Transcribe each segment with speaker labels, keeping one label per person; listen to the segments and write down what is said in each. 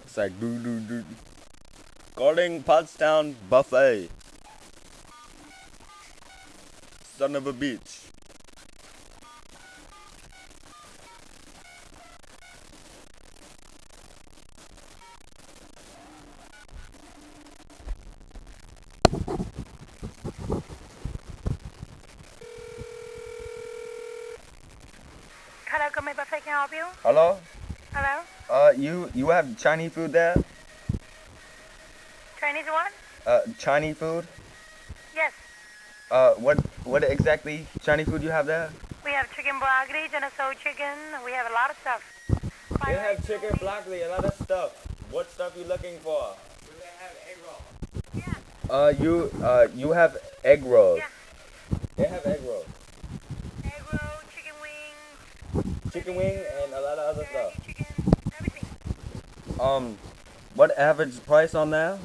Speaker 1: It's like doo doo doo. Calling Pottstown Buffet. Son of a bitch.
Speaker 2: Hello, Gourmet Buffet, can I help you?
Speaker 1: Hello?
Speaker 2: Hello?
Speaker 1: You have Chinese food there?
Speaker 2: Chinese one?
Speaker 1: Chinese food?
Speaker 2: Yes.
Speaker 1: What exactly Chinese food you have there?
Speaker 2: We have chicken broccoli, Geneseo chicken. We have a lot of stuff.
Speaker 1: They have chicken broccoli, a lot of stuff. What stuff you looking for?
Speaker 3: Do they have egg roll?
Speaker 1: You have egg rolls.
Speaker 2: Yeah.
Speaker 1: They have egg rolls.
Speaker 2: Egg roll, chicken wings,
Speaker 1: Chicken wing and a lot of other
Speaker 2: turkey
Speaker 1: stuff.
Speaker 2: chicken, everything.
Speaker 1: What average price on there?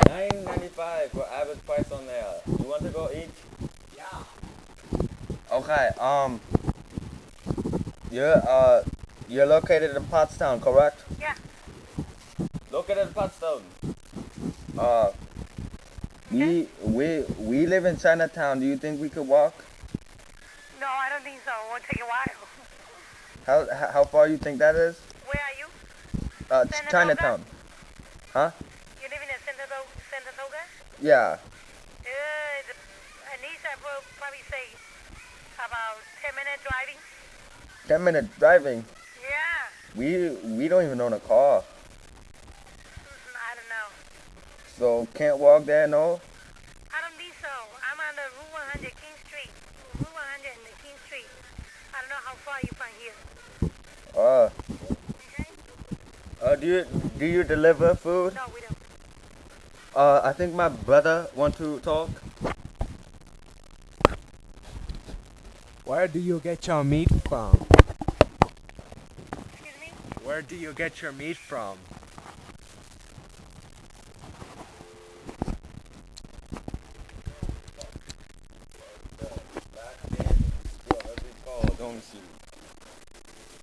Speaker 1: $9.95 for average price on there. You want to go eat?
Speaker 3: Yeah.
Speaker 1: Okay. You're located in Pottstown, correct?
Speaker 2: Yeah.
Speaker 1: Located in Pottstown. We live in Chinatown. Do you think we could walk?
Speaker 2: No, I don't think so. It will take a while.
Speaker 1: How far you think that is?
Speaker 2: Where are you?
Speaker 1: Chinatown. Huh?
Speaker 2: You live in Saratoga?
Speaker 1: Yeah.
Speaker 2: At least I will probably say about 10-minute driving.
Speaker 1: 10-minute driving.
Speaker 2: Yeah.
Speaker 1: We don't even own a car,
Speaker 2: I don't know.
Speaker 1: so can't walk there. No.
Speaker 2: I don't think so. I'm on the Route 100 King Street. Route 100 and the King Street. I don't know how far you from here. Okay?
Speaker 1: Do you deliver food?
Speaker 2: No, we don't.
Speaker 1: I think my brother want to talk.
Speaker 3: Where do you get your meat from?
Speaker 2: Excuse me?
Speaker 3: Where do you get your meat from?
Speaker 1: Don't see.